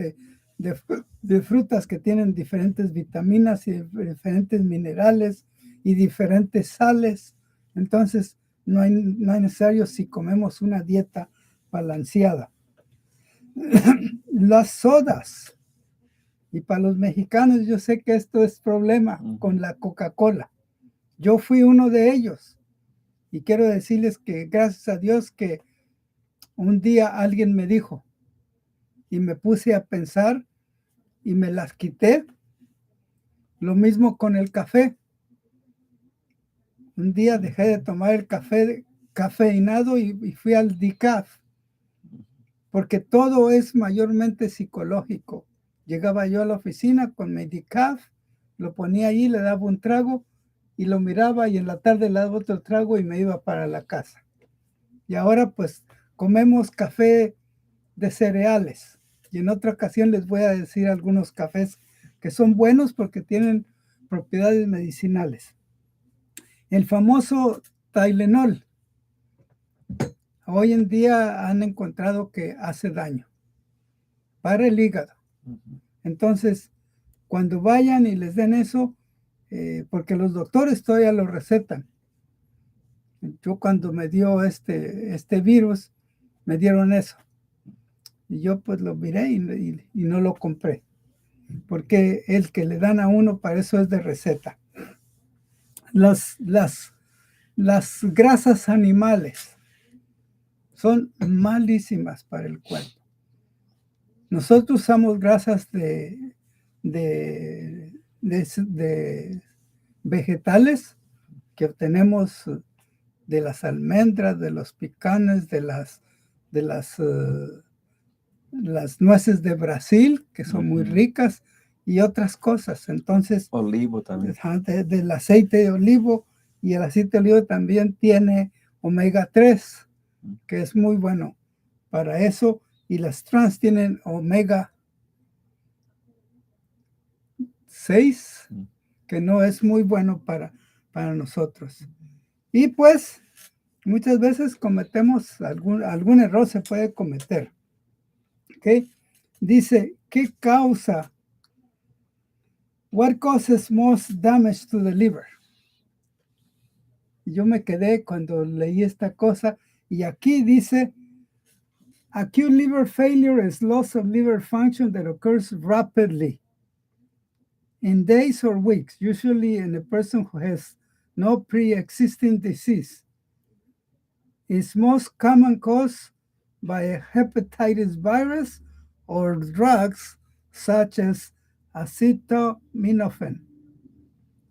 de frutas que tienen diferentes vitaminas y diferentes minerales y diferentes sales. Entonces no es necesario si comemos una dieta balanceada. Las sodas. Y para los mexicanos yo sé que esto es problema con la Coca-Cola. Yo fui uno de ellos. Y quiero decirles que gracias a Dios que un día alguien me dijo y me puse a pensar y me las quité. Lo mismo con el café. Un día dejé de tomar el café cafeinado y fui al decaf, porque todo es mayormente psicológico. Llegaba yo a la oficina con mi decaf, lo ponía ahí, le daba un trago y lo miraba, y en la tarde le daba otro trago y me iba para la casa. Y ahora pues comemos café de cereales, y en otra ocasión les voy a decir algunos cafés que son buenos porque tienen propiedades medicinales. El famoso Tylenol, hoy en día han encontrado que hace daño para el hígado. Entonces, cuando vayan y les den eso, porque los doctores todavía lo recetan, Yo cuando me dio este virus, me dieron eso. Y yo pues lo miré y no lo compré. Porque el que le dan a uno para eso es de receta. Las grasas animales son malísimas para el cuerpo. Nosotros usamos grasas de vegetales que obtenemos de las almendras, de los picanes, de las nueces de Brasil, que son muy ricas, y otras cosas. Entonces, olivo también. Del aceite de olivo, y el aceite de olivo también tiene omega 3, que es muy bueno para eso, y las trans tienen omega 6, que no es muy bueno para nosotros. Y pues, muchas veces cometemos algún error, se puede cometer. ¿Okay? Dice, ¿qué causa? What causes most damage to the liver? Yo me quedé cuando leí esta cosa, y aquí dice, acute liver failure is loss of liver function that occurs rapidly in days or weeks, usually in a person who has no pre-existing disease. It's most common caused by a hepatitis virus or drugs such as acetaminophen.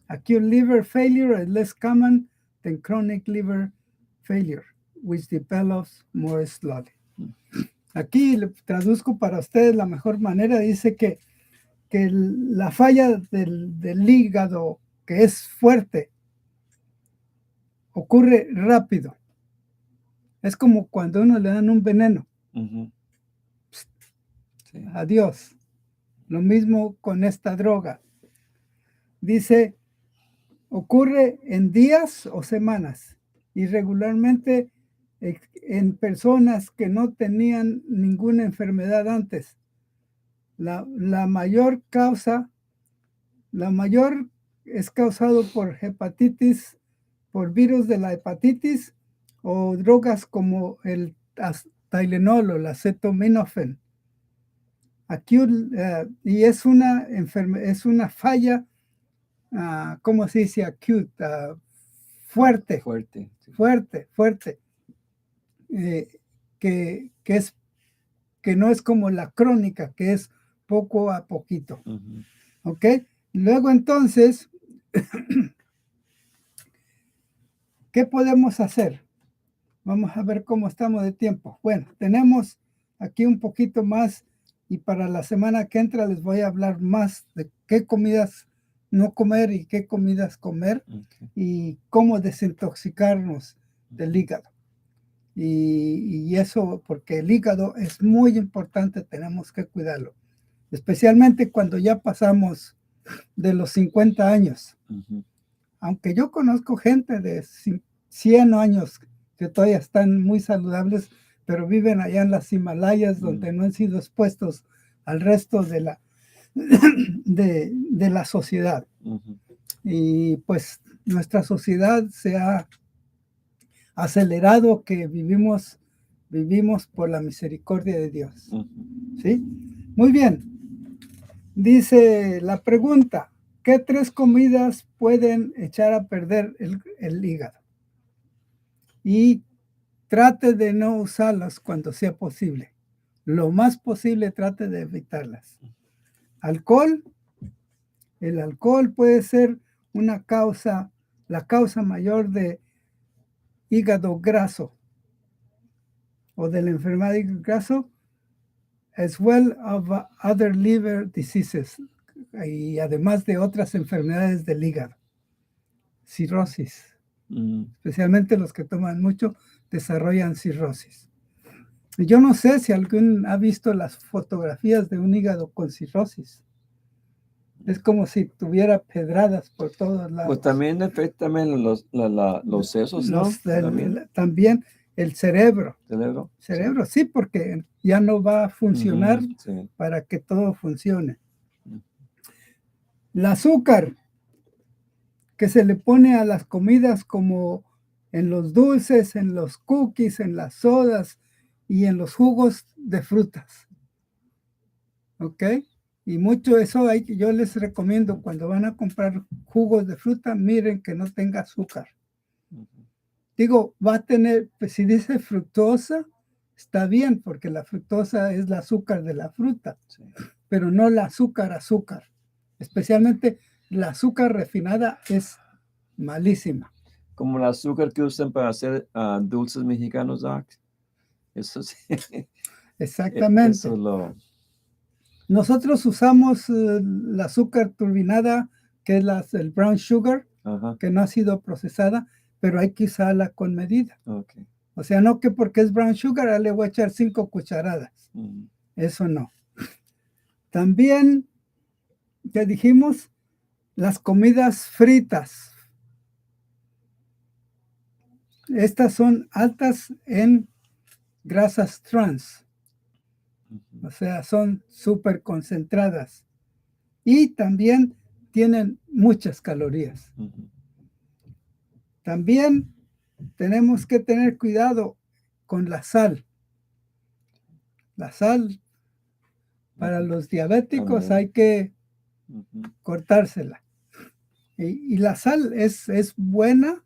Acute liver failure is less common than chronic liver failure, which develops more slowly. Aquí le traduzco para ustedes la mejor manera. Dice que la falla del hígado, que es fuerte, ocurre rápido. Es como cuando uno le dan un veneno. Sí. Adiós. Lo mismo con esta droga. Dice, ocurre en días o semanas, y regularmente en personas que no tenían ninguna enfermedad antes. La mayor es causado por hepatitis, por virus de la hepatitis, o drogas como el Tylenol o el acetaminophen. Y es una falla, ¿cómo se dice? Acute, fuerte. Que no es como la crónica, que es poco a poquito. ¿Ok? Luego entonces, ¿qué podemos hacer? Vamos a ver cómo estamos de tiempo. Bueno, tenemos aquí un poquito más, y para la semana que entra les voy a hablar más de qué comidas no comer y qué comidas comer, y cómo desintoxicarnos del hígado. Y eso, porque el hígado es muy importante, tenemos que cuidarlo, especialmente cuando ya pasamos de los 50 años. Aunque yo conozco gente de 100 años que todavía están muy saludables, pero viven allá en las Himalayas, donde no han sido expuestos al resto de la sociedad. Y pues nuestra sociedad se ha acelerado, que vivimos por la misericordia de Dios. ¿Sí? Muy bien. Dice la pregunta, ¿qué 3 comidas pueden echar a perder el hígado? Y trate de no usarlas cuando sea posible. Lo más posible trate de evitarlas. Alcohol. El alcohol puede ser la causa mayor de hígado graso, o de la enfermedad de hígado graso, as well of other liver diseases, y además de otras enfermedades del hígado. Cirrosis. Especialmente los que toman mucho desarrollan cirrosis. Y yo no sé si alguien ha visto las fotografías de un hígado con cirrosis. Es como si tuviera pedradas por todos lados. Pues también afecta los sesos, ¿no? También el cerebro. Cerebro, sí, porque ya no va a funcionar para que todo funcione. El azúcar que se le pone a las comidas, como en los dulces, en los cookies, en las sodas y en los jugos de frutas. ¿Ok? Y mucho eso yo les recomiendo cuando van a comprar jugos de fruta, miren que no tenga azúcar. Digo, va a tener, pues si dice fructosa, está bien, porque la fructosa es el azúcar de la fruta, Sí. pero no la azúcar. Especialmente la azúcar refinada es malísima. Como el azúcar que usan para hacer dulces mexicanos, Doc. Eso sí. Exactamente. Eso lo... Nosotros usamos el azúcar turbinada, que es el brown sugar, Ajá. que no ha sido procesada, pero hay que usarla con medida. Okay. O sea, no que porque es brown sugar le voy a echar 5 cucharadas. Eso no. También, ya dijimos, las comidas fritas. Estas son altas en grasas trans. O sea, son súper concentradas. Y también tienen muchas calorías. También tenemos que tener cuidado con la sal. La sal, para los diabéticos hay que cortársela. Y la sal es buena,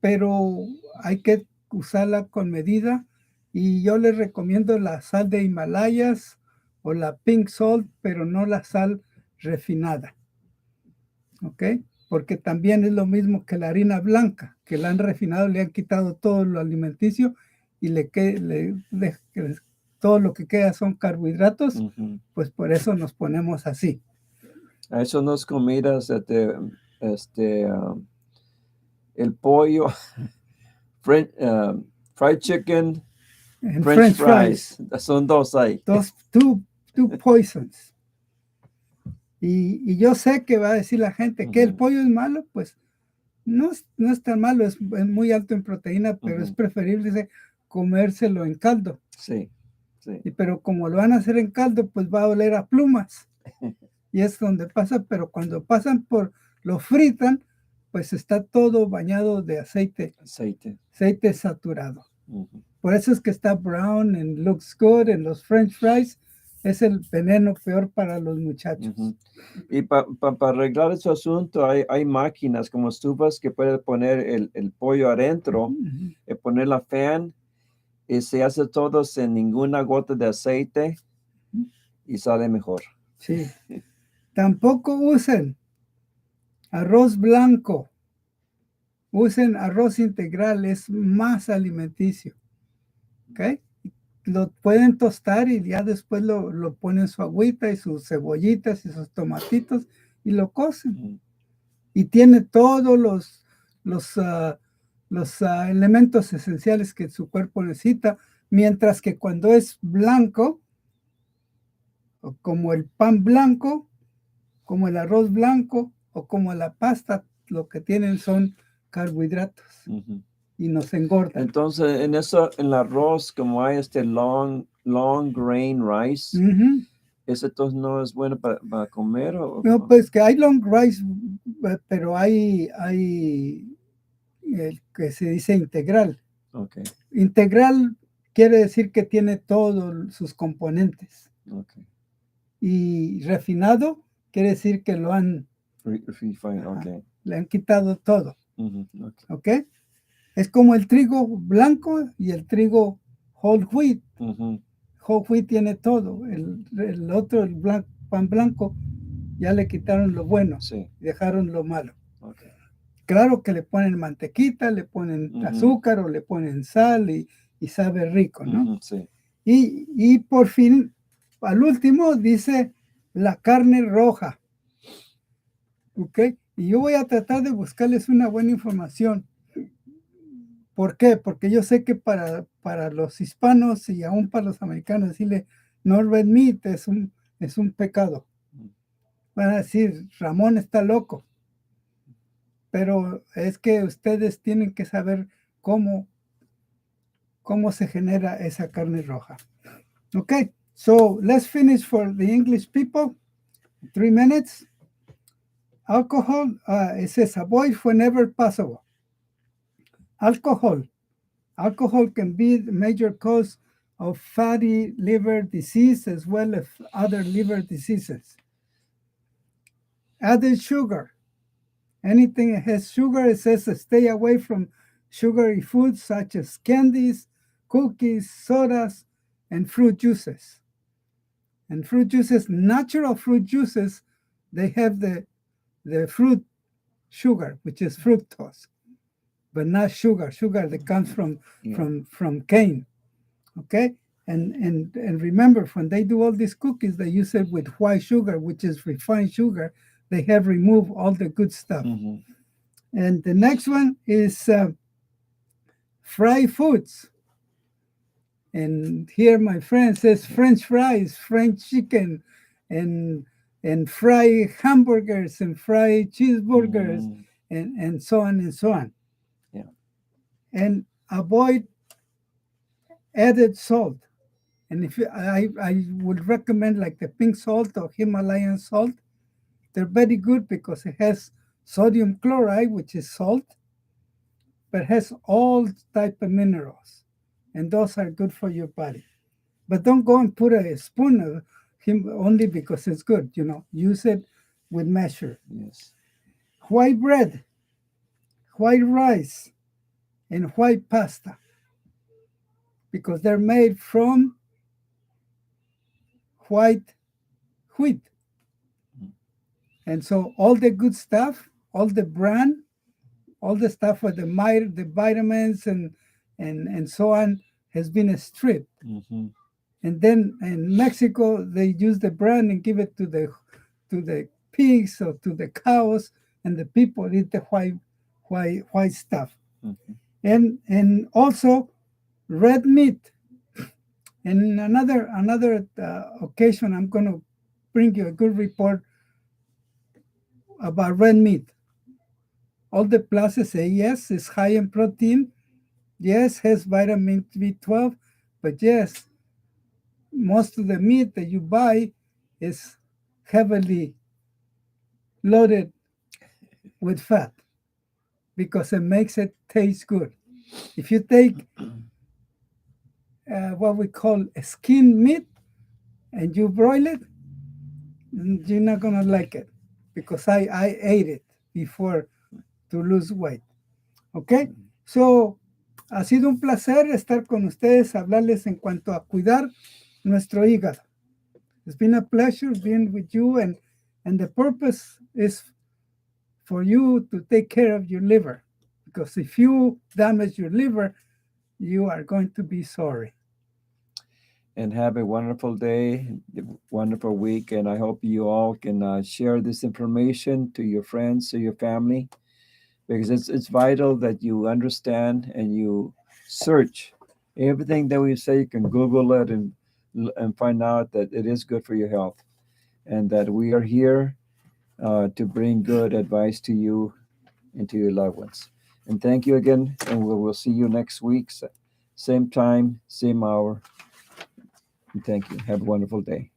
pero hay que usarla con medida. Y yo les recomiendo la sal de Himalayas o la pink salt, pero no la sal refinada. ¿Ok? Porque también es lo mismo que la harina blanca, que la han refinado, le han quitado todo lo alimenticio y todo lo que queda son carbohidratos, pues por eso nos ponemos así. Eso no es comidas, el pollo, fried chicken, En French fries. Son dos ahí. Two poisons. Y yo sé que va a decir la gente que el pollo es malo, pues no es tan malo, es muy alto en proteína, pero es preferible comérselo en caldo. Sí, sí. Pero como lo van a hacer en caldo, pues va a oler a plumas. Y es donde pasa, pero cuando lo fritan, pues está todo bañado de aceite saturado. Por eso es que está brown and looks good en los French fries. Es el veneno peor para los muchachos. Y para arreglar ese asunto, hay máquinas como estufas que pueden poner el pollo adentro, y poner la fan, y se hace todo sin ninguna gota de aceite y sale mejor. Sí. Tampoco usen arroz blanco. Usen arroz integral, es más alimenticio. ¿Ok? Lo pueden tostar y ya después lo ponen su agüita y sus cebollitas y sus tomatitos y lo cocen. Y tiene todos los elementos esenciales que su cuerpo necesita, mientras que cuando es blanco, como el pan blanco, como el arroz blanco o como la pasta, lo que tienen son carbohidratos. Y nos engordan. Entonces, en el arroz, como hay long grain rice, ¿ese entonces no es bueno para comer? No, pues que hay long rice, pero hay el que se dice integral. Okay. Integral quiere decir que tiene todos sus componentes. Okay. Y refinado quiere decir que lo han le han quitado todo. Okay. Es como el trigo blanco y el trigo whole wheat. Whole wheat tiene todo. El otro, pan blanco, ya le quitaron lo bueno, dejaron lo malo. Okay. Claro que le ponen mantequita, le ponen azúcar o le ponen sal y sabe rico, ¿no? Sí. Y por fin, al último, dice la carne roja. ¿Ok? Y yo voy a tratar de buscarles una buena información. ¿Por qué? Porque yo sé que para los hispanos y aún para los americanos decirle no red meat es un pecado. Van a decir, Ramón está loco. Pero es que ustedes tienen que saber cómo se genera esa carne roja. Okay, so let's finish for the English people. 3 minutes. Alcohol, it says avoid whenever possible. Alcohol. Alcohol can be the major cause of fatty liver disease as well as other liver diseases. Added sugar. Anything that has sugar, it says to stay away from sugary foods such as candies, cookies, sodas, and fruit juices. And fruit juices, natural fruit juices, they have the fruit sugar, which is fructose, but not sugar that comes from cane. Okay? And remember, when they do all these cookies, they use it with white sugar, which is refined sugar. They have removed all the good stuff. And the next one is fried foods. And here my friend says French fries, French chicken, and fried hamburgers and fried cheeseburgers, and so on and so on. Yeah. And avoid added salt. And if I would recommend like the pink salt or Himalayan salt. They're very good because it has sodium chloride, which is salt, but has all type of minerals, and those are good for your body. But don't go and put a spoon of him only because it's good. Use it with measure. Yes. White bread, white rice, and white pasta, because they're made from white wheat. And so all the good stuff, all the bran, all the stuff with the vitamins and so on has been stripped. And then in Mexico, they use the bran and give it to the pigs or to the cows, and the people eat the white stuff. And also red meat. And another occasion, I'm going to bring you a good report about red meat. All the pluses say yes, it's high in protein. Yes, has vitamin B12. But yes, most of the meat that you buy is heavily loaded with fat because it makes it taste good. If you take what we call a skin meat and you broil it, you're not going to like it, because I ate it before to lose weight. Okay? So, ha sido un placer estar con ustedes, hablarles en cuanto a cuidar nuestro hígado. It's been a pleasure being with you, and the purpose is for you to take care of your liver, because if you damage your liver, you are going to be sorry. And have a wonderful day, wonderful week, and I hope you all can share this information to your friends, to your family, because it's vital that you understand and you search everything that we say. You can Google it and find out that it is good for your health, and that we are here to bring good advice to you and to your loved ones. And thank you again, and we'll see you next week, same time, same hour. And thank you. Have a wonderful day.